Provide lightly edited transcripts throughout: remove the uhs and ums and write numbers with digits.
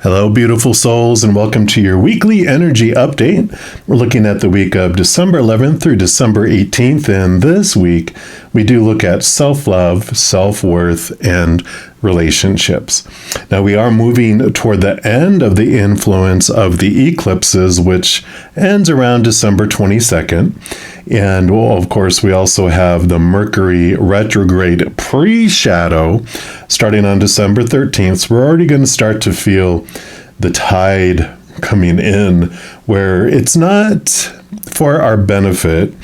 Hello, beautiful souls, and welcome to your weekly energy update. We're looking at the week of December 11th through December 18th, and this week we do look at self-love, self-worth, and relationships. Now, we are moving toward the end of the influence of the eclipses, which ends around December 22nd. And, well, of course, we also have the Mercury retrograde pre-shadow starting on December 13th. So we're already going to start to feel the tide coming in, where it's not for our benefit,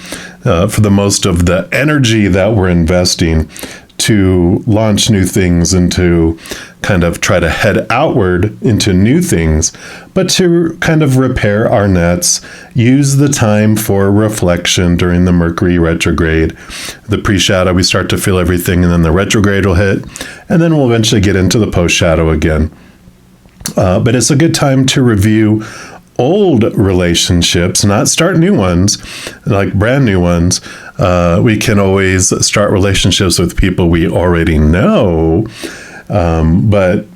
for the most of the energy that we're investing to launch new things and to kind of try to head outward into new things, but to kind of repair our nets, use the time for reflection during the Mercury retrograde. The pre-shadow, we start to feel everything, and then the retrograde will hit, and then we'll eventually get into the post-shadow again. But it's a good time to review old relationships, not start new ones, like brand new ones. We can always start relationships with people we already know, but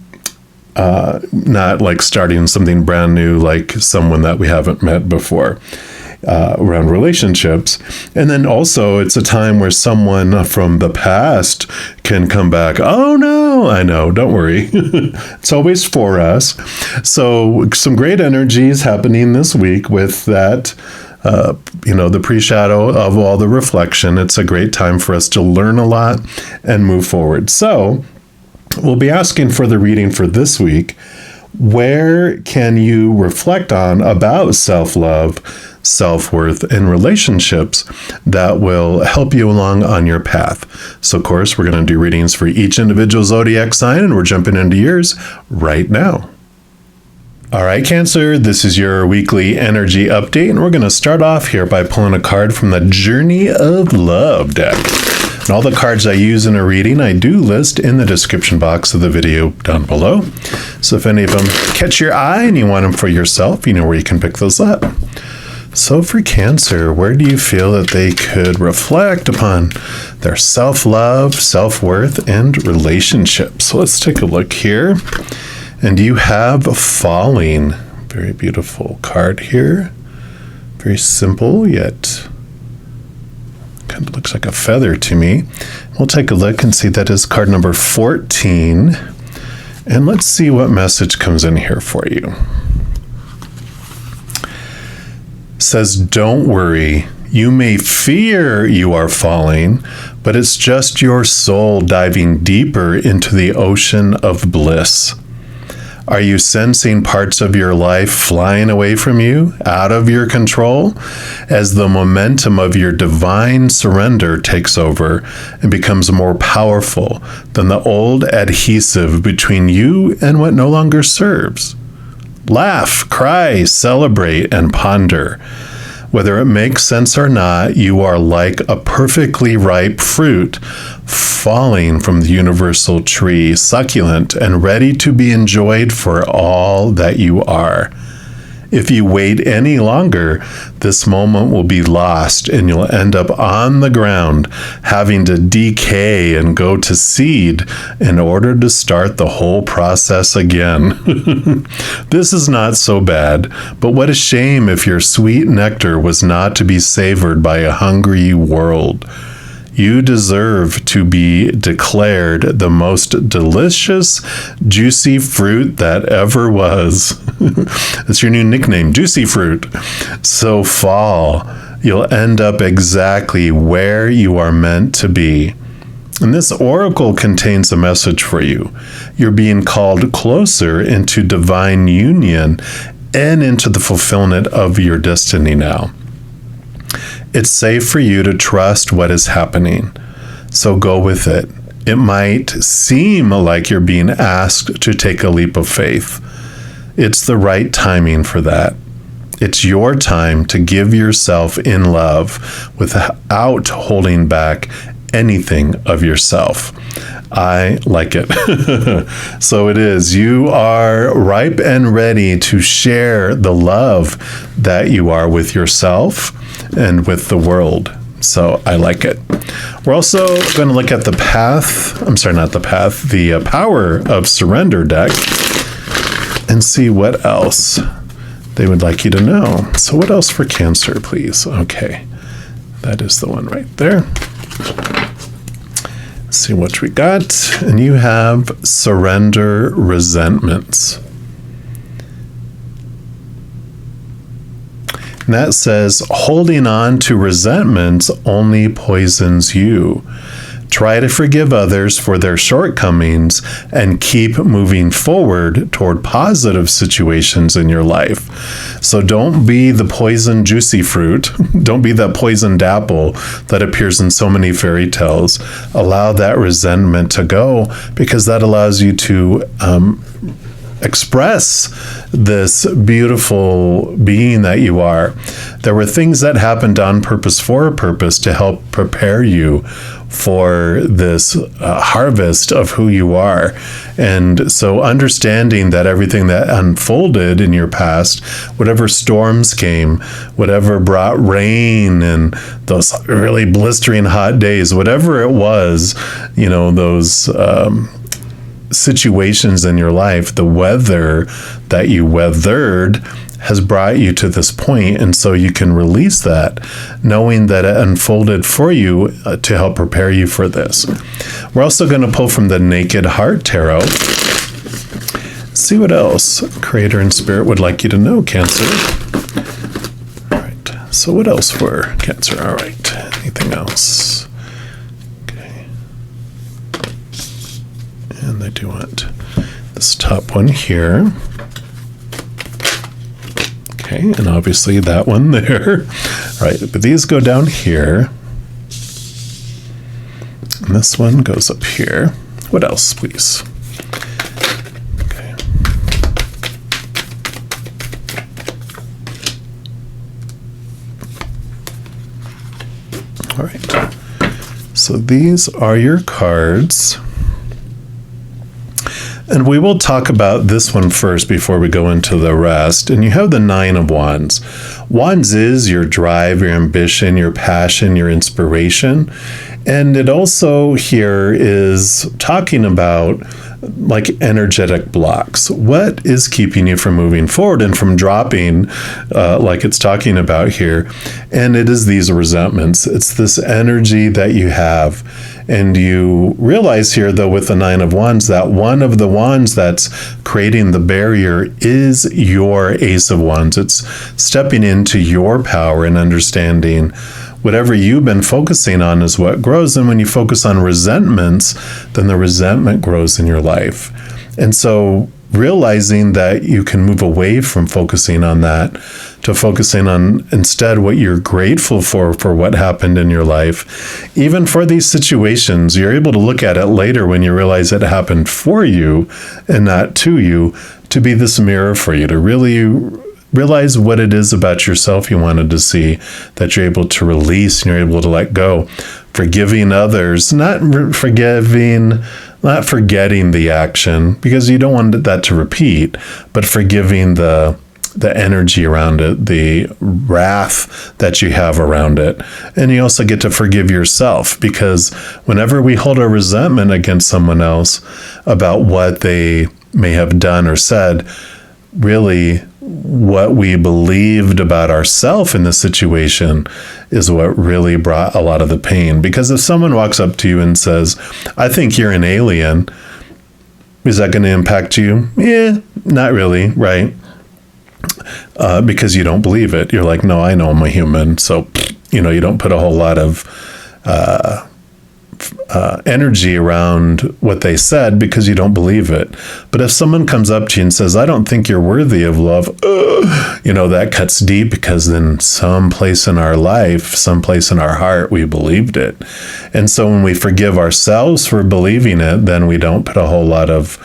not like starting something brand new, like someone that we haven't met before. Around relationships. And then also it's a time where someone from the past can come back. Oh no, I know, don't worry. It's always for us. So some great energies happening this week with that, the pre-shadow of all the reflection. It's a great time for us to learn a lot and move forward. So we'll be asking for the reading for this week. Where can you reflect on about self-love, self-worth, and relationships that will help you along on your path? So, of course, we're going to do readings for each individual zodiac sign, and we're jumping into yours right now. All right, Cancer, this is your weekly energy update, and we're going to start off here by pulling a card from the Journey of Love deck. And all the cards I use in a reading, I do list in the description box of the video down below. So if any of them catch your eye and you want them for yourself, you know where you can pick those up. So for Cancer, where do you feel that they could reflect upon their self-love, self-worth, and relationships? So let's take a look here. And you have Falling. Very beautiful card here. Very simple, yet kind of looks like a feather to me. We'll take a look and see that is card number 14. And let's see what message comes in here for you. It says, don't worry. You may fear you are falling, but it's just your soul diving deeper into the ocean of bliss. Are you sensing parts of your life flying away from you, out of your control, as the momentum of your divine surrender takes over and becomes more powerful than the old adhesive between you and what no longer serves? Laugh, cry, celebrate, and ponder. Whether it makes sense or not, you are like a perfectly ripe fruit falling from the universal tree, succulent and ready to be enjoyed for all that you are. If you wait any longer, this moment will be lost and you'll end up on the ground, having to decay and go to seed in order to start the whole process again. This is not so bad, but what a shame if your sweet nectar was not to be savored by a hungry world. You deserve to be declared the most delicious, juicy fruit that ever was. That's your new nickname, Juicy Fruit. So fall, you'll end up exactly where you are meant to be. And this oracle contains a message for you. You're being called closer into divine union and into the fulfillment of your destiny now. It's safe for you to trust what is happening, so go with it. It might seem like you're being asked to take a leap of faith. It's the right timing for that. It's your time to give yourself in love without holding back anything of yourself. I like it. So it is. You are ripe and ready to share the love that you are with yourself and with the world. So I like it. We're also going to look at the Power of Surrender deck. and see what else they would like you to know. So what else for Cancer, please? Okay, that is the one right there. Let's see what we got. And you have surrender resentments. And that says, holding on to resentments only poisons you. Try to forgive others for their shortcomings and keep moving forward toward positive situations in your life. So don't be the poison juicy fruit. Don't be that poisoned apple that appears in so many fairy tales. Allow that resentment to go, because that allows you to express this beautiful being that you are. There were things that happened on purpose for a purpose to help prepare you for this harvest of who you are. And so understanding that everything that unfolded in your past, whatever storms came, whatever brought rain and those really blistering hot days, whatever it was, you know, those situations in your life, the weather that you weathered has brought you to this point. And so you can release that, knowing that it unfolded for you to help prepare you for this. We're also going to pull from the Naked Heart Tarot. See what else Creator and Spirit would like you to know, Cancer. All right. So what else for Cancer? All right. Anything else? And I do want this top one here. Okay, and obviously that one there. All right, but these go down here. And this one goes up here. What else, please? Okay. All right. So these are your cards. And we will talk about this one first before we go into the rest. And you have the Nine of Wands. Wands is your drive, your ambition, your passion, your inspiration. And it also here is talking about like energetic blocks. What is keeping you from moving forward and from dropping, like it's talking about here? And it is these resentments. It's this energy that you have. And you realize here, though, with the Nine of Wands, that one of the wands that's creating the barrier is your Ace of Wands. It's stepping into your power and understanding whatever you've been focusing on is what grows. And when you focus on resentments, then the resentment grows in your life. And so realizing that you can move away from focusing on that to focusing on instead what you're grateful for what happened in your life. Even for these situations, you're able to look at it later when you realize it happened for you and not to you, to be this mirror for you, to really realize what it is about yourself you wanted to see, that you're able to release and you're able to let go. Forgiving others, not forgetting the action, because you don't want that to repeat, but forgiving the energy around it, the wrath that you have around it. And you also get to forgive yourself, because whenever we hold a resentment against someone else about what they may have done or said, really what we believed about ourselves in the situation is what really brought a lot of the pain. Because if someone walks up to you and says, I think you're an alien, is that going to impact you? Yeah, not really, right? Because you don't believe it. You're like, no, I know I'm a human. So, you don't put a whole lot of energy around what they said because you don't believe it. But if someone comes up to you and says, I don't think you're worthy of love, that cuts deep, because then someplace in our life, someplace in our heart, we believed it. And so when we forgive ourselves for believing it, then we don't put a whole lot of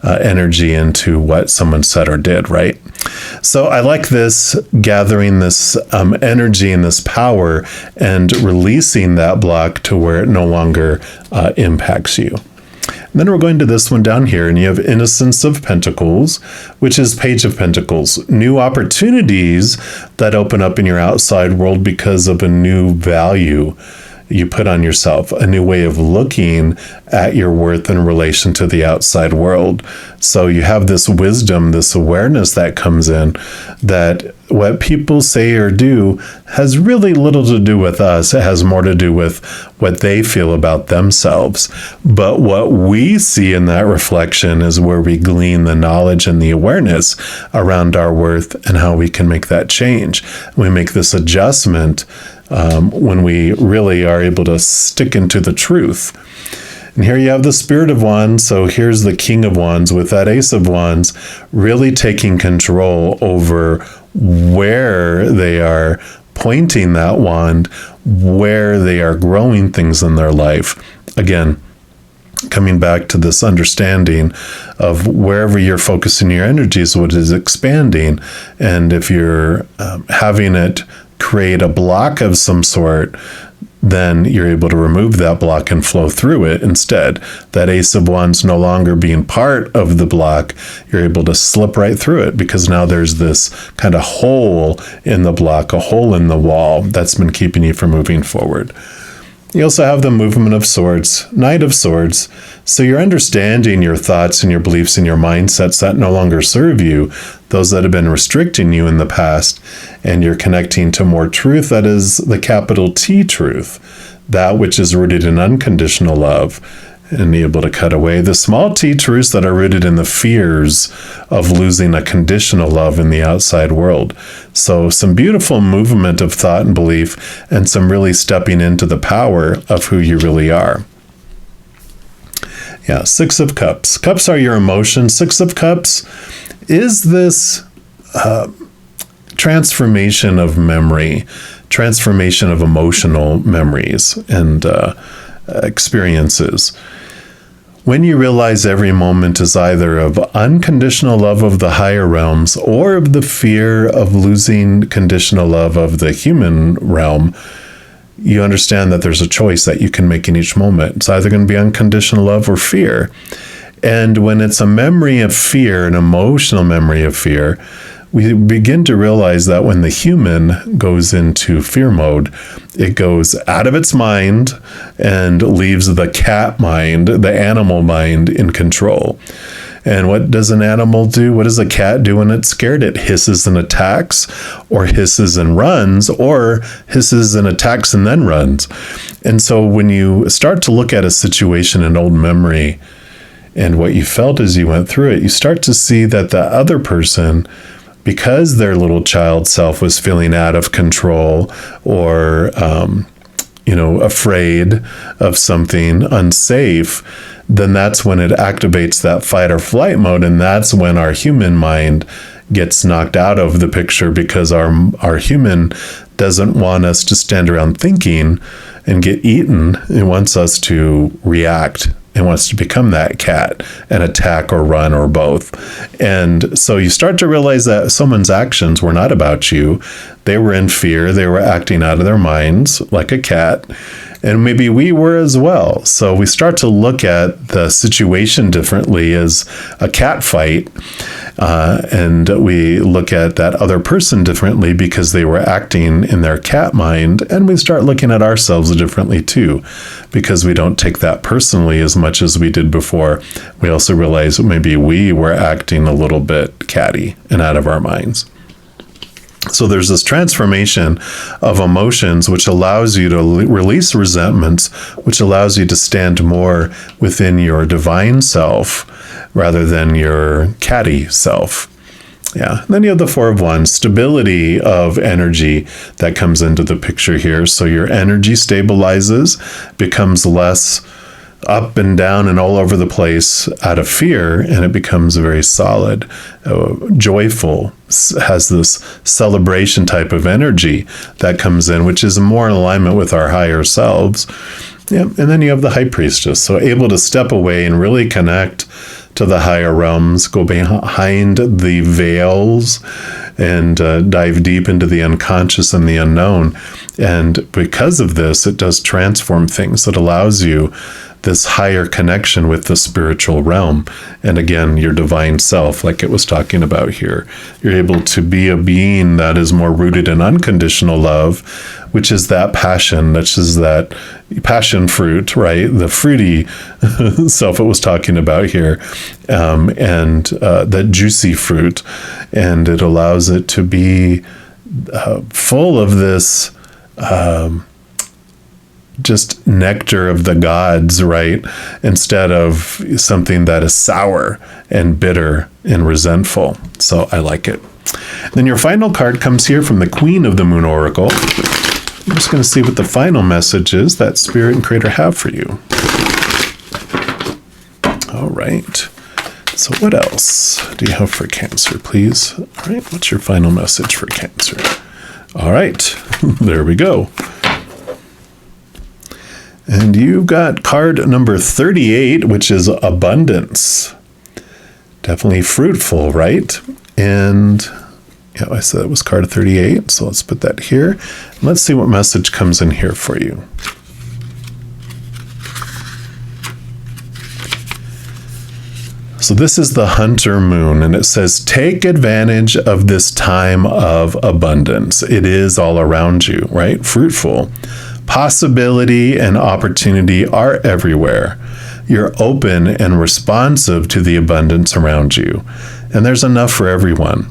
energy into what someone said or did, right? So I like this, gathering this energy and this power and releasing that block to where it no longer impacts you. And then we're going to this one down here, and you have Innocence of Pentacles, which is Page of Pentacles. New opportunities that open up in your outside world because of a new value you put on yourself, a new way of looking at your worth in relation to the outside world. So you have this wisdom, this awareness that comes in, that what people say or do has really little to do with us. It has more to do with what they feel about themselves. But what we see in that reflection is where we glean the knowledge and the awareness around our worth and how we can make that change. We make this adjustment when we really are able to stick into the truth. And here you have the Spirit of Wands. So here's the King of Wands with that Ace of Wands, really taking control over where they are pointing that wand, where they are growing things in their life. Again, coming back to this understanding of wherever you're focusing your energies, what is expanding. And if you're having it create a block of some sort, then you're able to remove that block and flow through it instead. That Ace of Wands no longer being part of the block, you're able to slip right through it, because now there's this kind of hole in the block, a hole in the wall that's been keeping you from moving forward. You also have the Movement of Swords, Knight of Swords. So you're understanding your thoughts and your beliefs and your mindsets that no longer serve you, those that have been restricting you in the past, and you're connecting to more truth, that is the capital T truth, that which is rooted in unconditional love, and be able to cut away the small t truths that are rooted in the fears of losing a conditional love in the outside world. So some beautiful movement of thought and belief, and some really stepping into the power of who you really are. Yeah, Six of Cups. Cups are your emotions. Six of Cups is this transformation of memory, transformation of emotional memories and experiences. When you realize every moment is either of unconditional love of the higher realms or of the fear of losing conditional love of the human realm, you understand that there's a choice that you can make in each moment. It's either going to be unconditional love or fear. And when it's a memory of fear, an emotional memory of fear, we begin to realize that when the human goes into fear mode, it goes out of its mind and leaves the cat mind, the animal mind, in control. And what does an animal do? What does a cat do when it's scared? It hisses and attacks, or hisses and runs, or hisses and attacks and then runs. And so when you start to look at a situation, an old memory, and what you felt as you went through it, you start to see that the other person, because their little child self was feeling out of control or, afraid of something unsafe, then that's when it activates that fight or flight mode. And that's when our human mind gets knocked out of the picture, because our human doesn't want us to stand around thinking and get eaten. It wants us to react. It wants to become that cat and attack or run or both. And so you start to realize that someone's actions were not about you. They were in fear. They were acting out of their minds like a cat. And maybe we were as well. So we start to look at the situation differently as a cat fight. And we look at that other person differently because they were acting in their cat mind. And we start looking at ourselves differently too, because we don't take that personally as much as we did before. We also realize that maybe we were acting a little bit catty and out of our minds. So there's this transformation of emotions, which allows you to release resentments, which allows you to stand more within your divine self rather than your catty self. Yeah. And then you have the Four of Wands, stability of energy that comes into the picture here. So your energy stabilizes, becomes less up and down and all over the place out of fear, and it becomes very solid, joyful, has this celebration type of energy that comes in, which is more in alignment with our higher selves. Yeah. And then you have the High Priestess, so able to step away and really connect to the higher realms, go behind the veils and dive deep into the unconscious and the unknown. And because of this, it does transform things. It allows you this higher connection with the spiritual realm. And again, your divine self, like it was talking about here. You're able to be a being that is more rooted in unconditional love, which is that passion, which is that passion fruit, right? The fruity self it was talking about here, and that juicy fruit. And it allows it to be full of this just nectar of the gods, right? Instead of something that is sour and bitter and resentful. So I like it. Then your final card comes here from the Queen of the Moon Oracle. I'm just going to see what the final message is that Spirit and Creator have for you. All right. So what else do you have for Cancer, please? All right. What's your final message for Cancer? All right. There we go. And you got card number 38, which is abundance. Definitely fruitful, right? And yeah, I said it was card 38. So let's put that here. Let's see what message comes in here for you. So this is the Hunter Moon, and it says, take advantage of this time of abundance. It is all around you, right? Fruitful. Possibility and opportunity are everywhere. You're open and responsive to the abundance around you, and there's enough for everyone.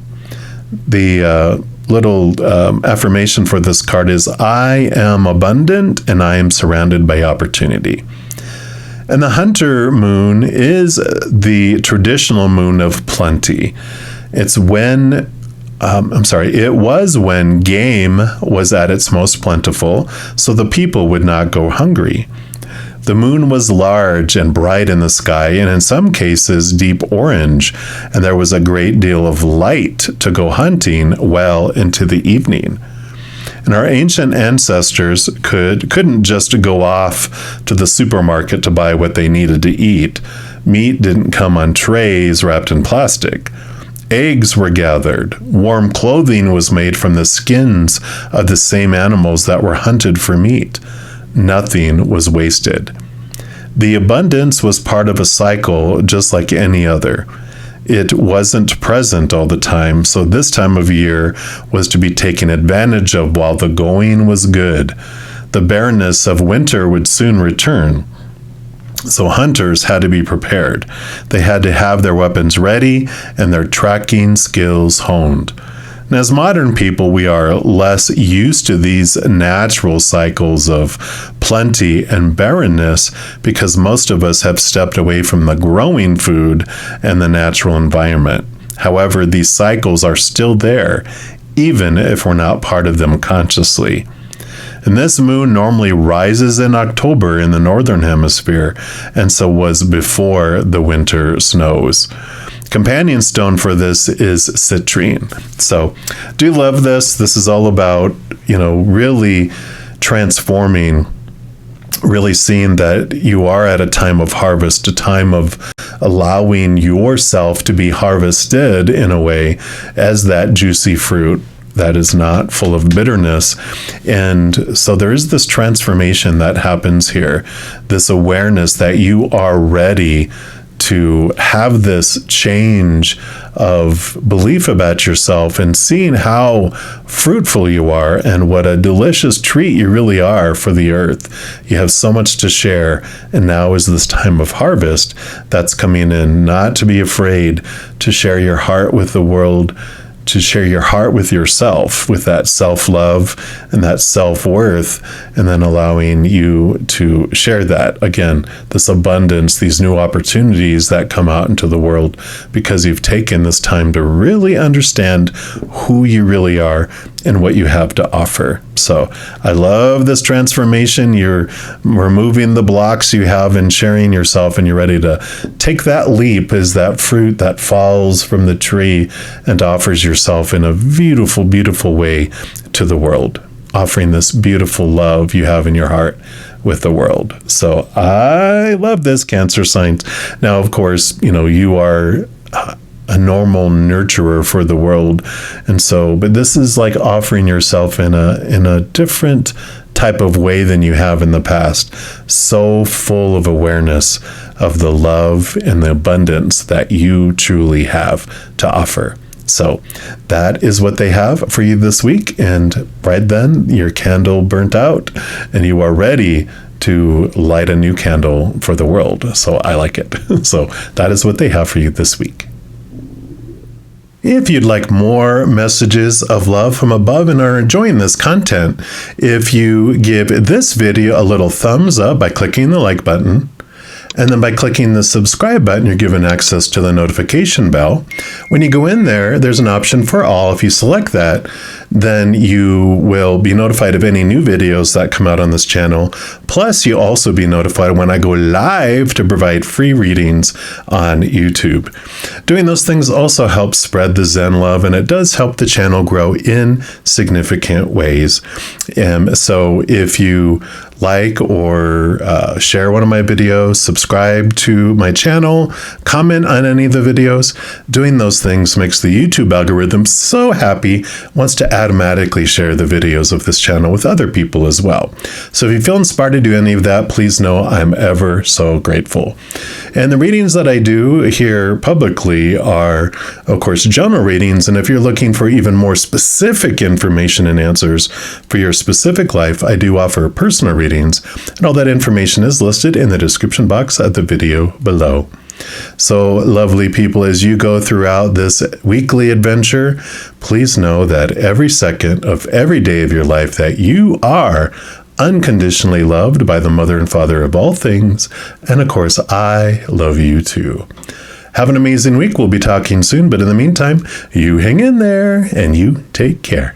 The little affirmation for this card is, I am abundant and I am surrounded by opportunity. And the Hunter Moon is the traditional moon of plenty. It's when it was when game was at its most plentiful, so the people would not go hungry. The moon was large and bright in the sky, and in some cases deep orange, and there was a great deal of light to go hunting well into the evening. And our ancient ancestors couldn't just go off to the supermarket to buy what they needed to eat. Meat didn't come on trays wrapped in plastic. Eggs were gathered. Warm clothing was made from the skins of the same animals that were hunted for meat. Nothing was wasted. The abundance was part of a cycle just like any other. It wasn't present all the time, so this time of year was to be taken advantage of while the going was good. The barrenness of winter would soon return. So hunters had to be prepared. They had to have their weapons ready and their tracking skills honed. And as modern people, we are less used to these natural cycles of plenty and barrenness because most of us have stepped away from the growing food and the natural environment. However, these cycles are still there, even if we're not part of them consciously. And this moon normally rises in October in the northern hemisphere, and so was before the winter snows. Companion stone for this is citrine. So do love this. This is all about, really transforming, really seeing that you are at a time of harvest, a time of allowing yourself to be harvested in a way as that juicy fruit that is not full of bitterness. And so there is this transformation that happens here, this awareness that you are ready to have this change of belief about yourself and seeing how fruitful you are and what a delicious treat you really are for the earth. You have so much to share, and now is this time of harvest that's coming in. Not to be afraid to share your heart with the world, to share your heart with yourself, with that self-love and that self-worth, and then allowing you to share that. Again, this abundance, these new opportunities that come out into the world because you've taken this time to really understand who you really are and what you have to offer. So I love this transformation. You're removing the blocks you have in sharing yourself, and you're ready to take that leap as that fruit that falls from the tree and offers yourself in a beautiful, beautiful way to the world, offering this beautiful love you have in your heart with the world. So I love this, Cancer signs. Now, of course, you are a normal nurturer for the world, and so, but this is like offering yourself in a different type of way than you have in the past. So full of awareness of the love and the abundance that you truly have to offer. So that is what they have for you this week. And right then, your candle burnt out and you are ready to light a new candle for the world. So I like it. So that is what they have for you this week. If you'd like more messages of love from above and are enjoying this content, if you give this video a little thumbs up by clicking the like button, and then by clicking the subscribe button, you're given access to the notification bell. When you go in there, there's an option for all. If you select that, then you will be notified of any new videos that come out on this channel. Plus, you'll also be notified when I go live to provide free readings on YouTube. Doing those things also helps spread the Zen love, and it does help the channel grow in significant ways. So if you like or share one of my videos, subscribe to my channel, comment on any of the videos. Doing those things makes the YouTube algorithm so happy, wants to automatically share the videos of this channel with other people as well. So if you feel inspired to do any of that, please know I'm ever so grateful. And the readings that I do here publicly are, of course, general readings. And if you're looking for even more specific information and answers for your specific life, I do offer personal readings. And all that information is listed in the description box at the video below. So, lovely people, as you go throughout this weekly adventure, please know that every second of every day of your life that you are unconditionally loved by the Mother and Father of all things. And of course, I love you too. Have an amazing week. We'll be talking soon. But in the meantime, you hang in there and you take care.